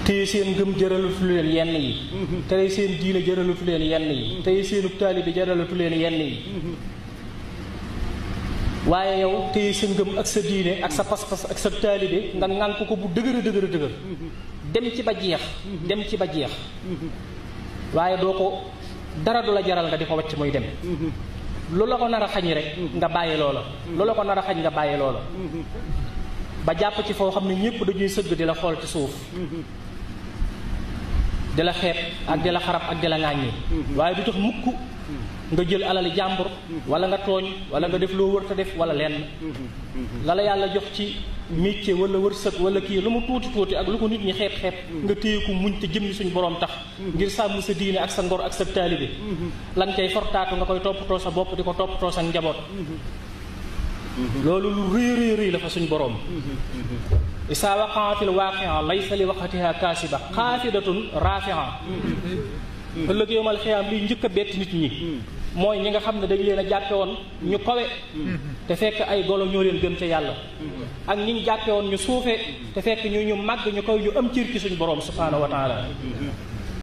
téye seen ngëm jëralatu leen yenn yi tey seen diine jëralatu leen yenn yi tey seenu taalibe jëralatu leen yenn yi waaye yow téye sa ngëm ak sa diine ak sa pas-pas ak sa taalibe nga ŋànk ko bu dëgër dëgër dem ci ba jeex waaye doo ko dara du la jaral nga di ko wàcc muy dem lu la ko nar a xañ rek nga bàyyi loola lu la ko nar a xañ nga bàyyi loola ba jàpp ci foo xam ne ñëpp dañuy sëgg di la xool ci suuf di la xeeb ak di la xarab ak di la ŋàññi waaye du tax mukk nga jël alali jàmbur wala nga tooñ wala nga def loo wër te def wala lenn la la yàlla jox ci métier wala wërsëg wala kii lu mu tuuti tuuti ak lu ko nit ñi xeeb nga téye ko muñ te jëmmi suñu borom tax ngir sàmm sa diine ak sa ngor ak sa taalibe lan cay fortaatu nga koy toppatoo sa bopp di ko toppatoo sa njaboot loolu lu rëy rëy la fa suñu borom isaa waqaatil waaqia laysa li waqatiha kaasiba xaafidatun raafia ëllëg yowmal xiyaam liy njëkk a bett nit ñi mooy ñi nga xam ne dañ leen a jàppe woon ñu kawe te fekk ay golo ñoo leen gën ca yàlla ak ñi ñu jàppe woon ñu suufe te fekk ñu màgg ñu kaw ñu am cër ci suñu borom subhaanahu wa taala